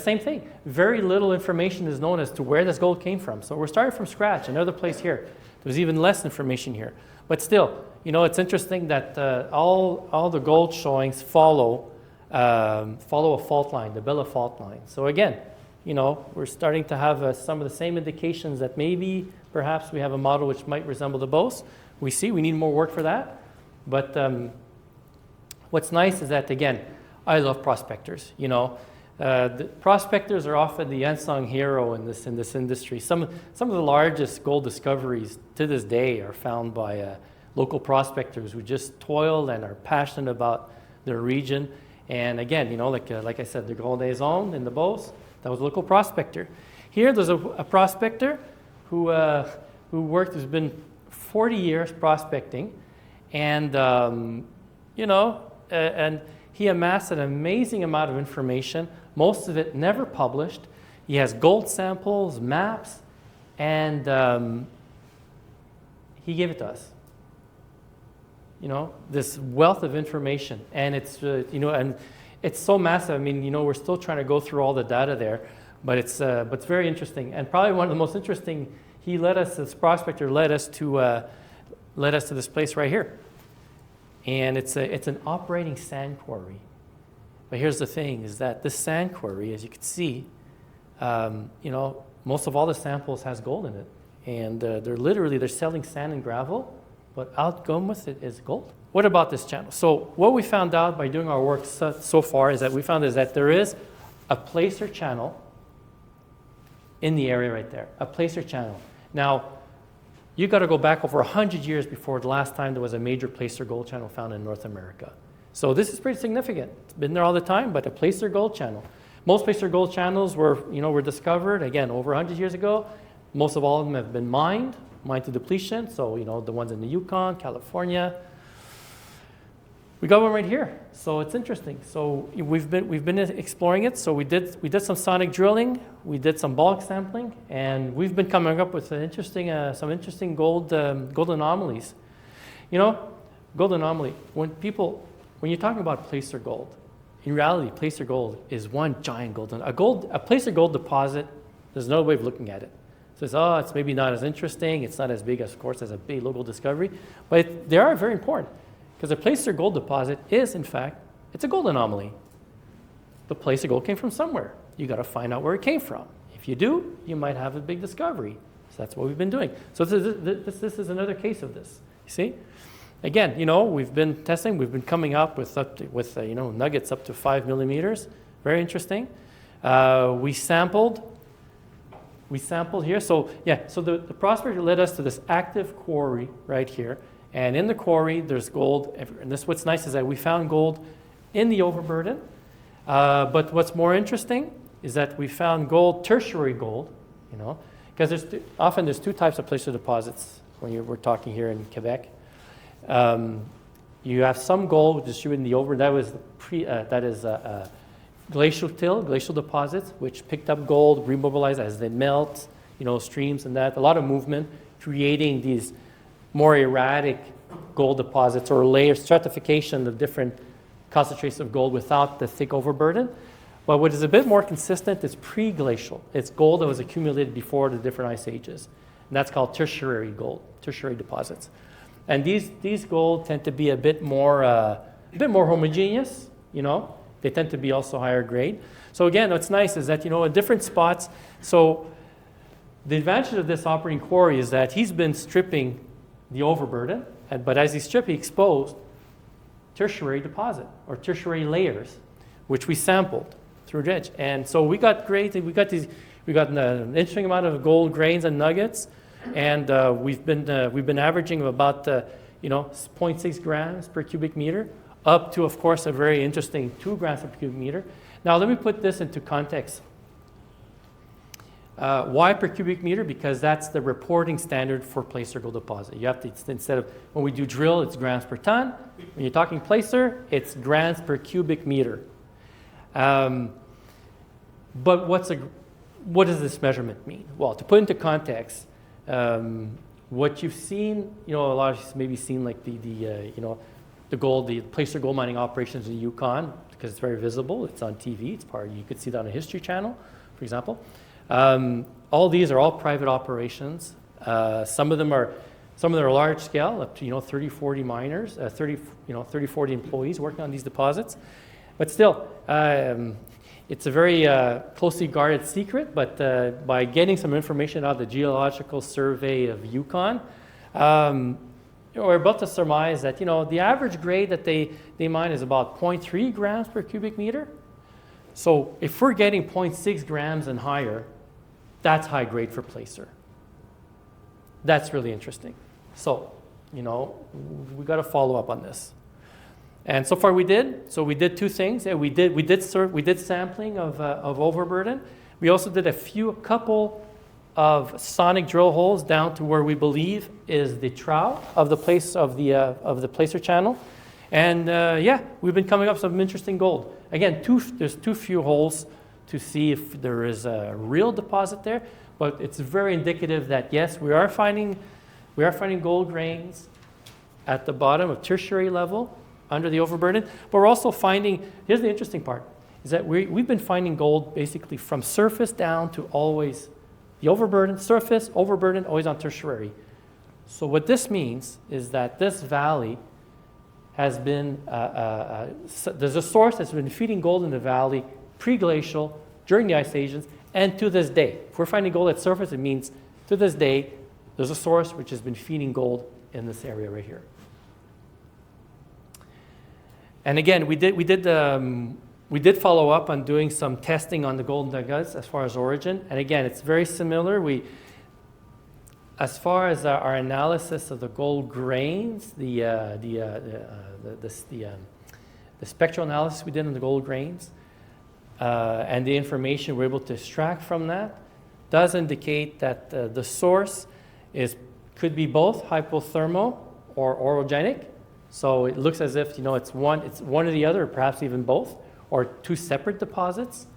same thing, very little information is known as to where this gold came from. So we're starting from scratch. Another place here, there's even less information here. But still, it's interesting that all the gold showings follow a fault line, the Bella fault line. So again, we're starting to have some of the same indications that maybe, perhaps we have a model which might resemble the Beauce. We need more work for that. But what's nice is that, again, I love prospectors. The prospectors are often the unsung hero in this industry. Some of the largest gold discoveries to this day are found by local prospectors who just toil and are passionate about their region. And again, like I said, the Grand des Ondes in the Beauce, that was a local prospector. Here, there's a prospector who has been 40 years prospecting, and and he amassed an amazing amount of information. Most of it never published. He has gold samples, maps, and he gave it to us. You know, this wealth of information, and it's you know, and it's so massive. I mean, you know, we're still trying to go through all the data there, but it's very interesting, and probably one of the most interesting. He led us, this prospector led us to this place right here, and it's an operating sand quarry. But here's the thing: is that this sand quarry, as you can see, you know, most of all the samples has gold in it, and they're selling sand and gravel. But outcome with it is gold. What about this channel? So what we found out by doing our work so far is that there is a placer channel in the area right there, a placer channel. Now, you got to go back over 100 years before the last time there was a major placer gold channel found in North America. So this is pretty significant. It's been there all the time, but a placer gold channel. Most placer gold channels were discovered, again, over 100 years ago. Most of all of them have been mined to depletion, so, you know, the ones in the Yukon, California. We got one right here, so it's interesting. So we've been exploring it. So we did some sonic drilling, we did some bulk sampling, and we've been coming up with some interesting gold anomalies. You know, gold anomaly. When you're talking about placer gold, in reality, placer gold is one giant gold. A placer gold deposit. There's no way of looking at it. So it's maybe not as interesting. It's not as big, of course, as a big local discovery, but they are very important because a placer gold deposit is, in fact, it's a gold anomaly. The placer gold came from somewhere. You got to find out where it came from. If you do, you might have a big discovery. So that's what we've been doing. So this is another case of this. You see, again, you know, we've been testing. We've been coming up with nuggets up to 5 millimeters. Very interesting. We sampled here. So yeah, so the prospector led us to this active quarry right here. And in the quarry, there's gold. And what's nice is that we found gold in the overburden. But what's more interesting is that we found gold, tertiary gold, you know, because there's two types of placer deposits when we're talking here in Quebec. You have some gold distributed in the overburden. That is glacial deposits, which picked up gold, remobilized as they melt, you know, streams and that. A lot of movement, creating these more erratic gold deposits or layers, stratification of different concentrations of gold without the thick overburden. But what is a bit more consistent is pre-glacial. It's gold that was accumulated before the different ice ages. And that's called tertiary gold, tertiary deposits. And these gold tend to be a bit more homogeneous, you know. They tend to be also higher grade. So again, what's nice is that, you know, at different spots, so the advantage of this operating quarry is that he's been stripping the overburden, but as he stripped, he exposed tertiary deposit or tertiary layers, which we sampled through dredge. And so we got an interesting amount of gold grains and nuggets, and we've been averaging about 0.6 grams per cubic meter, up to, of course, a very interesting 2 grams per cubic meter. Now, let me put this into context. Why per cubic meter? Because that's the reporting standard for placer gold deposit. You have to, instead of, when we do drill, it's grams per ton. When you're talking placer, it's grams per cubic meter. But what does this measurement mean? Well, to put into context, what you've seen, you know, a lot of you maybe seen like the placer gold mining operations in the Yukon, because it's very visible. It's on TV. It's you could see that on a History Channel, for example. All these are all private operations. Some of them are large scale, up to 30, 40 miners, 30, 40 employees working on these deposits. But still, it's a very closely guarded secret. But by getting some information out of the Geological Survey of Yukon, we're about to surmise that the average grade that they mine is about 0.3 grams per cubic meter. So if we're getting 0.6 grams and higher, that's high grade for placer. That's really interesting. So, we got to follow up on this. And so far we did. So we did two things. We did sampling of overburden. We also did a couple of sonic drill holes down to where we believe is the trough of the the placer channel. And we've been coming up with some interesting gold. Again, there's too few holes to see if there is a real deposit there, but it's very indicative that yes, we are finding gold grains at the bottom of tertiary level under the overburden, but we're also finding, here's the interesting part, is that we've been finding gold basically from surface down to always the overburden, surface, overburden, always on tertiary. So what this means is that this valley has been, there's a source that's been feeding gold in the valley pre-glacial, during the ice ages, and to this day. If we're finding gold at surface, it means to this day, there's a source which has been feeding gold in this area right here. And again, we did follow up on doing some testing on the gold nuggets as far as origin. And again, it's very similar. As far as our analysis of the gold grains, the spectral analysis we did on the gold grains, and the information we're able to extract from that does indicate that the source could be both hypothermal or orogenic. So it looks as if it's one or the other, or perhaps even both, or two separate deposits,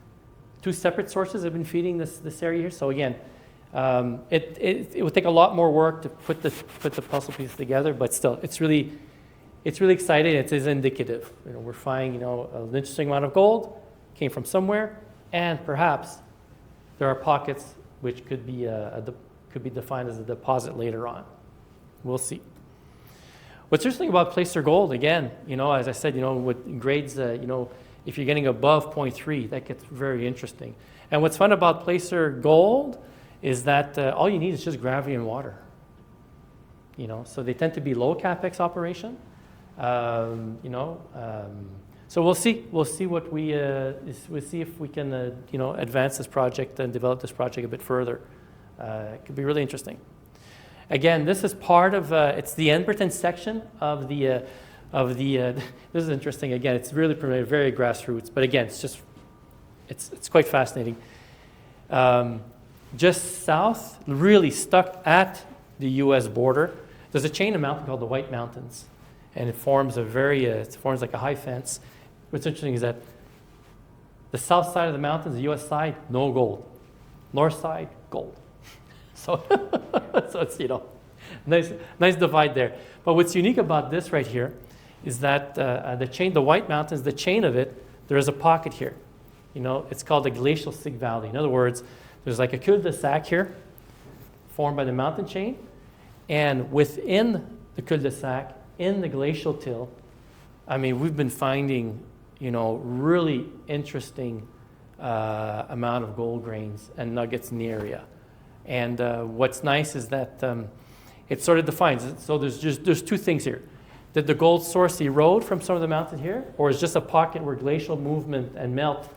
two separate sources have been feeding this area here. So again, it would take a lot more work to put the puzzle pieces together, but still, it's really exciting. It is indicative. We're finding an interesting amount of gold came from somewhere, and perhaps there are pockets which could be defined as a deposit later on. We'll see. What's interesting about placer gold, again, as I said, with grades, if you're getting above 0.3, that gets very interesting. And what's fun about placer gold is that all you need is just gravity and water. So they tend to be low capex operation. So we'll see what we'll see if we can advance this project and develop this project a bit further. It could be really interesting. Again, this is part of it's the Emberton section of the this is interesting. Again, it's really primitive, very grassroots, but again, it's quite fascinating. Just south, really stuck at the U.S. border, there's a chain of mountains called the White Mountains, and it forms like a high fence. What's interesting is that the south side of the mountains, the U.S. side, no gold. North side, gold. So it's nice divide there. But what's unique about this right here is that the White Mountains, the chain of it, there is a pocket here. It's called the Glacial Sig Valley. In other words, there's like a cul-de-sac here, formed by the mountain chain, and within the cul-de-sac, in the glacial till, we've been finding, really interesting amount of gold grains and nuggets in the area. And what's nice is that it sort of defines it. So there's two things here. Did the gold source erode from some of the mountain here, or is just a pocket where glacial movement and melt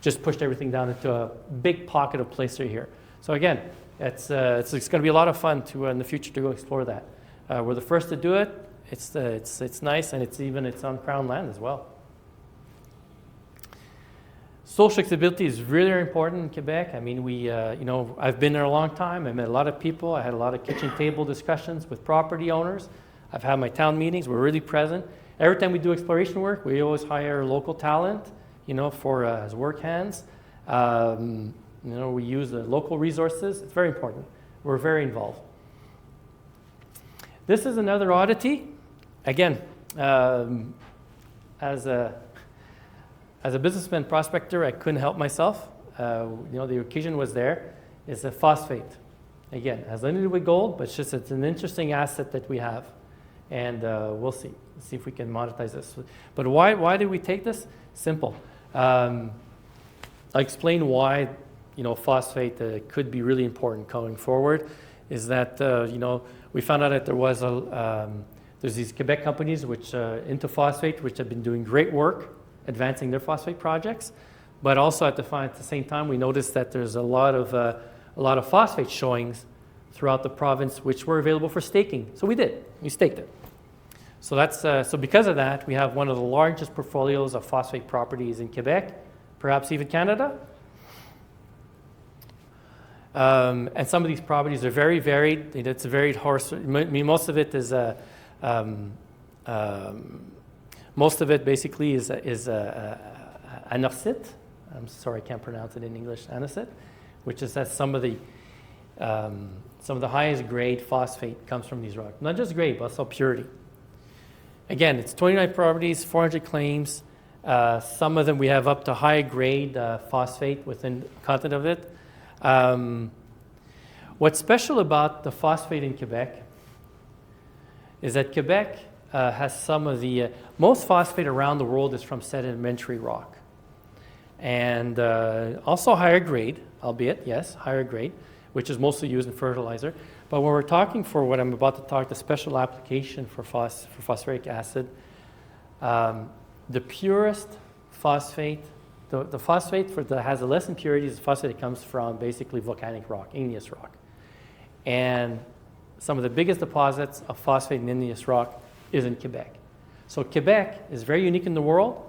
just pushed everything down into a big pocket of placer here? So again, it's going to be a lot of fun in the future to go explore that. We're the first to do it. It's nice, and it's on Crown land as well. Social accessibility is really important in Quebec. I've been there a long time. I met a lot of people. I had a lot of kitchen table discussions with property owners. I've had my town meetings. We're really present. Every time we do exploration work, we always hire local talent, for as work hands. We use the local resources. It's very important. We're very involved. This is another oddity. Again, as a businessman prospector, I couldn't help myself. The occasion was there. Is a phosphate. Again, has nothing to do with gold, but it's an interesting asset that we have. And we'll see if we can monetize this. But why did we take this? Simple. I'll explain why phosphate could be really important going forward. Is that we found out that there's these Quebec companies which into phosphate, which have been doing great work advancing their phosphate projects, but also at the same time we noticed that there's a lot of phosphate showings throughout the province which were available for staking. So we staked it. So that's because of that, we have one of the largest portfolios of phosphate properties in Quebec, perhaps even Canada. And some of these properties are very varied. It's a varied horse. Most of it is most of it basically is anorthite, I'm sorry I can't pronounce it in English, anisette, which is that some of the highest grade phosphate comes from these rocks. Not just grade, but also purity. Again, it's 29 properties, 400 claims. Some of them we have up to high grade phosphate within the content of it. What's special about the phosphate in Quebec is that Quebec has some of the, most phosphate around the world is from sedimentary rock. And also higher grade, albeit, yes, higher grade, which is mostly used in fertilizer. But when we're talking for what I'm about to talk, the special application for phosphoric acid, the purest phosphate, the phosphate that has the less impurities, the phosphate that comes from basically volcanic rock, igneous rock. And some of the biggest deposits of phosphate in igneous rock is in Quebec. So Quebec is very unique in the world,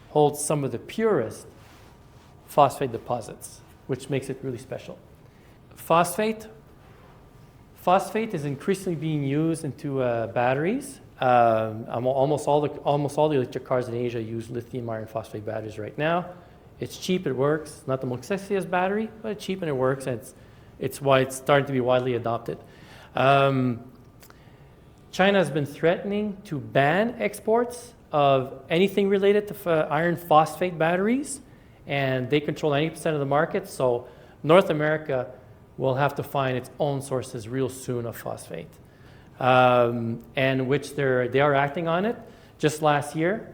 holds some of the purest phosphate deposits, which makes it really special. Phosphate is increasingly being used into batteries. Almost all the electric cars in Asia use lithium iron phosphate batteries right now. It's cheap, it works. Not the most sexiest battery, but it's cheap and it works, and it's why it's starting to be widely adopted. China has been threatening to ban exports of anything related to iron phosphate batteries, and they control 90% of the market. So North America will have to find its own sources real soon of phosphate, and which they are acting on it. Just last year,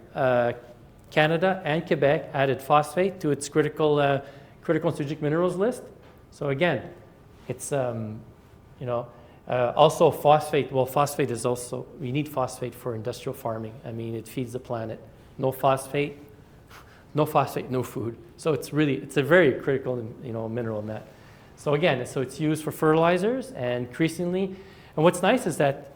Canada and Quebec added phosphate to its critical and strategic minerals list. So again, it's also phosphate. Well, phosphate is also, we need phosphate for industrial farming. I mean, it feeds the planet. No phosphate, no food. So it's a very critical mineral in that. So again, it's used for fertilizers, and increasingly, and what's nice is that,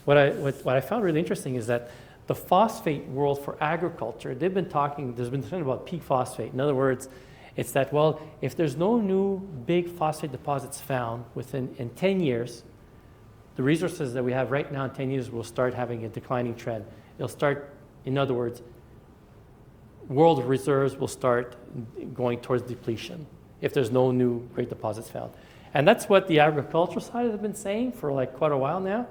what I found really interesting is that the phosphate world for agriculture, there's been talking about peak phosphate. In other words, it's that, well, if there's no new big phosphate deposits found in 10 years, the resources that we have right now in 10 years will start having a declining trend. It'll start, in other words, world reserves will start going towards depletion if there's no new great deposits found. And that's what the agricultural side has been saying for quite a while now.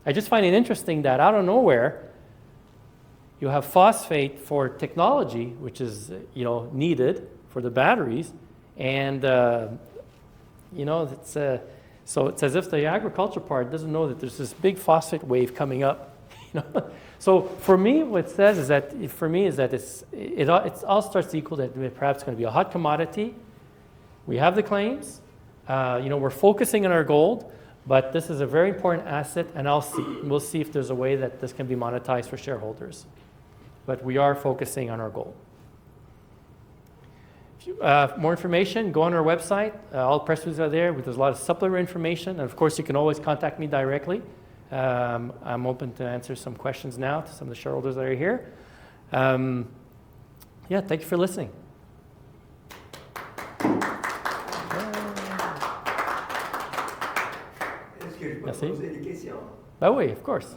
I just find it interesting that out of nowhere, you have phosphate for technology, which is needed for the batteries, and so it's as if the agriculture part doesn't know that there's this big phosphate wave coming up. So for me, what it says is that it all starts to equal that perhaps going to be a hot commodity. We have the claims. We're focusing on our gold, but this is a very important asset, and we'll see if there's a way that this can be monetized for shareholders. But we are focusing on our gold. More information, go on our website. All press releases are there. There's a lot of supplementary information. And of course, you can always contact me directly. I'm open to answer some questions now to some of the shareholders that are here. Thank you for listening. Est-ce que je peux Merci. poser des questions? Bah oui, of course.